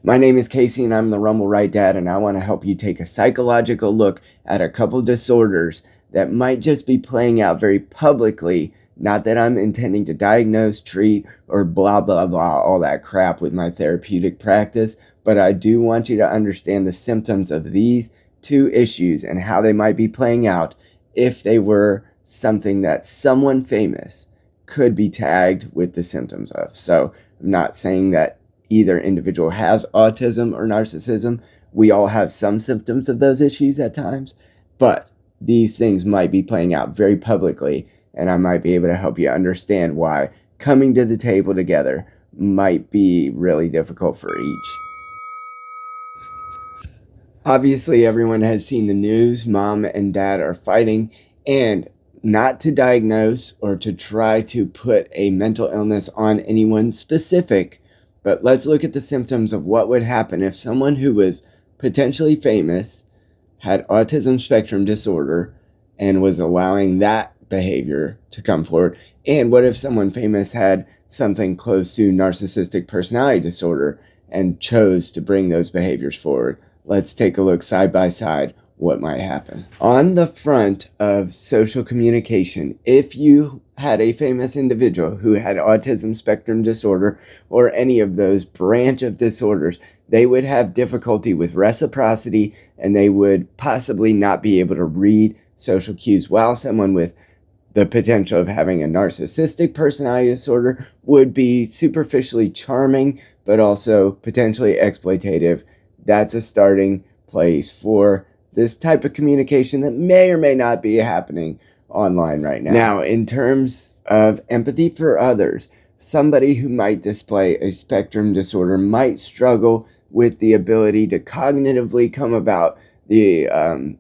My name is Casey and I'm the Rumble Right Dad, and I want to help you take a psychological look at a couple disorders that might just be playing out very publicly. Not that I'm intending to diagnose, treat, or blah blah blah, all that crap with my therapeutic practice, but I do want you to understand the symptoms of these two issues and how they might be playing out if they were something that someone famous could be tagged with the symptoms of. So I'm not saying that either individual has autism or narcissism. We all have some symptoms of those issues at times, but these things might be playing out very publicly, and I might be able to help you understand why coming to the table together might be really difficult for each. Obviously, everyone has seen the news. Mom and dad are fighting, and not to diagnose or to try to put a mental illness on anyone specific, but let's look at the symptoms of what would happen if someone who was potentially famous had autism spectrum disorder and was allowing that behavior to come forward. And what if someone famous had something close to narcissistic personality disorder and chose to bring those behaviors forward? Let's take a look side by side what might happen. On the front of social communication, if you had a famous individual who had autism spectrum disorder or any of those branch of disorders, they would have difficulty with reciprocity and they would possibly not be able to read social cues, while someone with the potential of having a narcissistic personality disorder would be superficially charming, but also potentially exploitative. That's a starting place for this type of communication that may or may not be happening online right now. Now, in terms of empathy for others, somebody who might display a spectrum disorder might struggle with the ability to cognitively come about the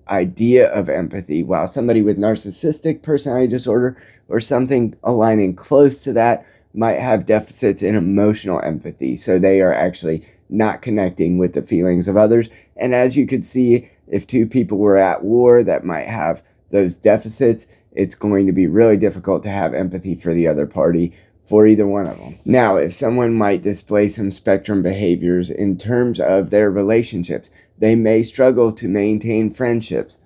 idea of empathy, while somebody with narcissistic personality disorder or something aligning close to that might have deficits in emotional empathy. So they are actually not connecting with the feelings of others. And as you could see, if two people were at war that might have those deficits, it's going to be really difficult to have empathy for the other party for either one of them. Now, if someone might display some spectrum behaviors in terms of their relationships, they may struggle to maintain friendships.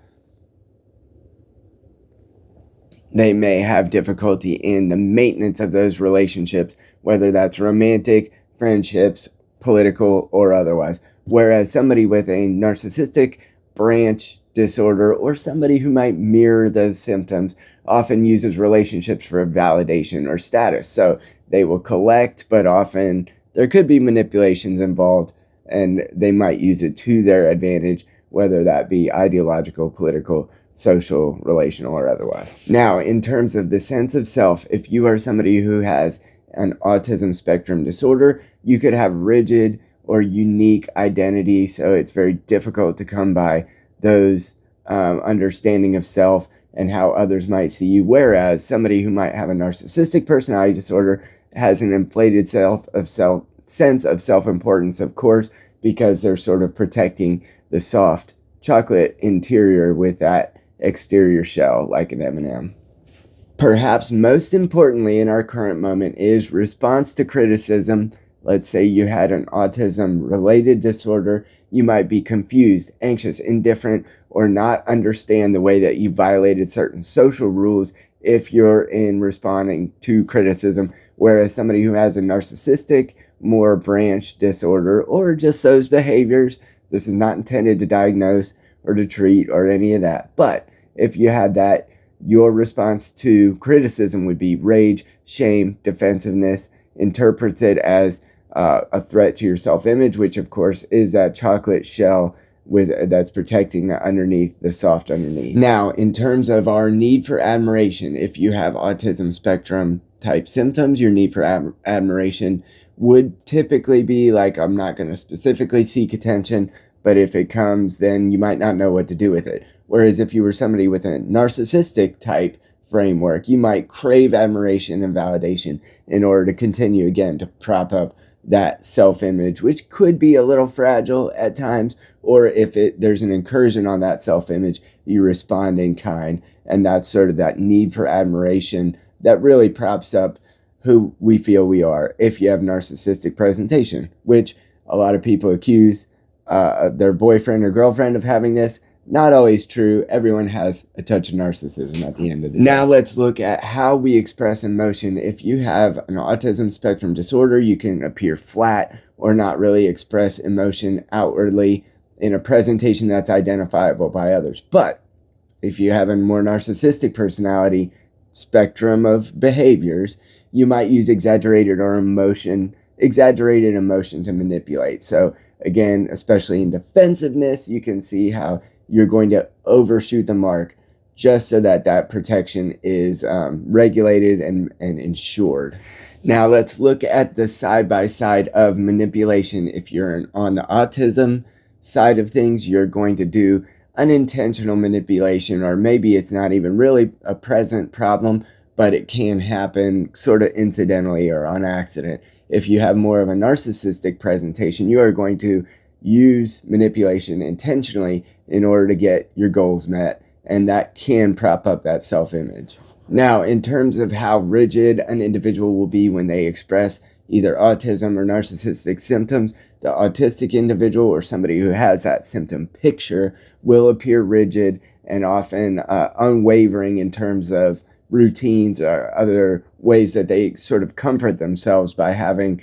They may have difficulty in the maintenance of those relationships, whether that's romantic, friendships, political, or otherwise. Whereas somebody with a narcissistic branch disorder or somebody who might mirror those symptoms often uses relationships for validation or status. So they will collect, but often there could be manipulations involved, and they might use it to their advantage, whether that be ideological, political, social, relational, or otherwise. Now, in terms of the sense of self, if you are somebody who has an autism spectrum disorder, you could have rigid or unique identity, so it's very difficult to come by those understanding of self and how others might see you, whereas somebody who might have a narcissistic personality disorder has an inflated sense of self-importance, of course, because they're sort of protecting the soft chocolate interior with that exterior shell like an M&M. Perhaps most importantly in our current moment is response to criticism. Let's say you had an autism-related disorder. You might be confused, anxious, indifferent, or not understand the way that you violated certain social rules if you're in responding to criticism. Whereas somebody who has a narcissistic, more branch disorder, or just those behaviors, this is not intended to diagnose or to treat or any of that. But if you had that, your response to criticism would be rage, shame, defensiveness, interprets it as a threat to your self-image, which of course is that chocolate shell that's protecting the underneath, the soft underneath. Now, in terms of our need for admiration, if you have autism spectrum type symptoms, your need for admiration would typically be like, I'm not going to specifically seek attention, but if it comes, then you might not know what to do with it. Whereas if you were somebody with a narcissistic type framework, you might crave admiration and validation in order to continue, again, to prop up that self-image, which could be a little fragile at times, or if there's an incursion on that self-image, you respond in kind, and that's sort of that need for admiration that really props up who we feel we are if you have narcissistic presentation, which A lot of people accuse their boyfriend or girlfriend of having this. Not always true. Everyone has a touch of narcissism at the end of the day. Now let's look at how we express emotion. If you have an autism spectrum disorder, you can appear flat or not really express emotion outwardly in a presentation that's identifiable by others. But if you have a more narcissistic personality spectrum of behaviors, you might use exaggerated emotion to manipulate. So again, especially in defensiveness, you can see how you're going to overshoot the mark just so that that protection is regulated and ensured. Now let's look at the side-by-side of manipulation. If you're on the autism side of things, you're going to do unintentional manipulation, or maybe it's not even really a present problem, but it can happen sort of incidentally or on accident. If you have more of a narcissistic presentation, you are going to use manipulation intentionally in order to get your goals met, and that can prop up that self-image. Now, in terms of how rigid an individual will be when they express either autism or narcissistic symptoms, the autistic individual or somebody who has that symptom picture will appear rigid and often unwavering in terms of routines or other ways that they sort of comfort themselves by having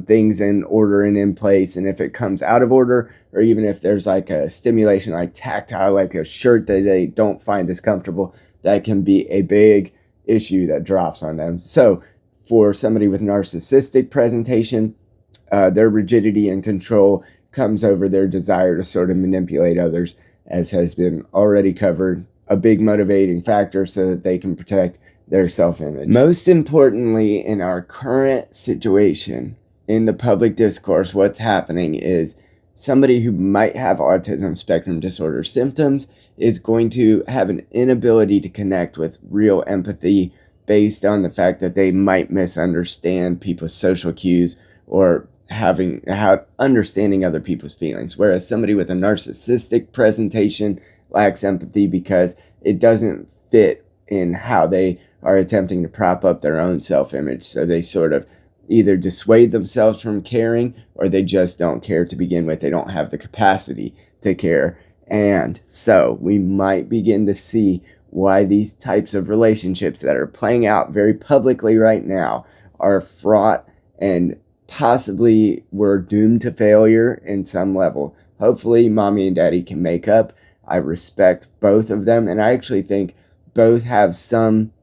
things in order and in place. And if it comes out of order, or even if there's like a stimulation like tactile, like a shirt that they don't find as comfortable, that can be a big issue that drops on them. So for somebody with narcissistic presentation, their rigidity and control comes over their desire to sort of manipulate others, as has been already covered, a big motivating factor so that they can protect their self-image. Most importantly, in our current situation, in the public discourse, what's happening is somebody who might have autism spectrum disorder symptoms is going to have an inability to connect with real empathy based on the fact that they might misunderstand people's social cues or understanding other people's feelings. Whereas somebody with a narcissistic presentation lacks empathy because it doesn't fit in how they are attempting to prop up their own self-image. So they sort of either dissuade themselves from caring, or they just don't care to begin with. They don't have the capacity to care. And so we might begin to see why these types of relationships that are playing out very publicly right now are fraught and possibly we're doomed to failure in some level. Hopefully mommy and daddy can make up. I respect both of them, and I actually think both have some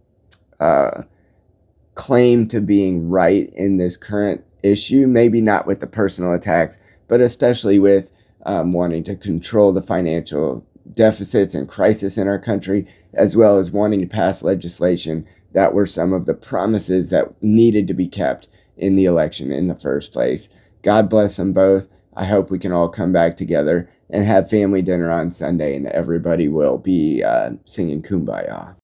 claim to being right in this current issue. Maybe not with the personal attacks, but especially with wanting to control the financial deficits and crisis in our country, as well as wanting to pass legislation that were some of the promises that needed to be kept in the election in the first place. God bless them both. I hope we can all come back together and have family dinner on Sunday, and everybody will be singing Kumbaya.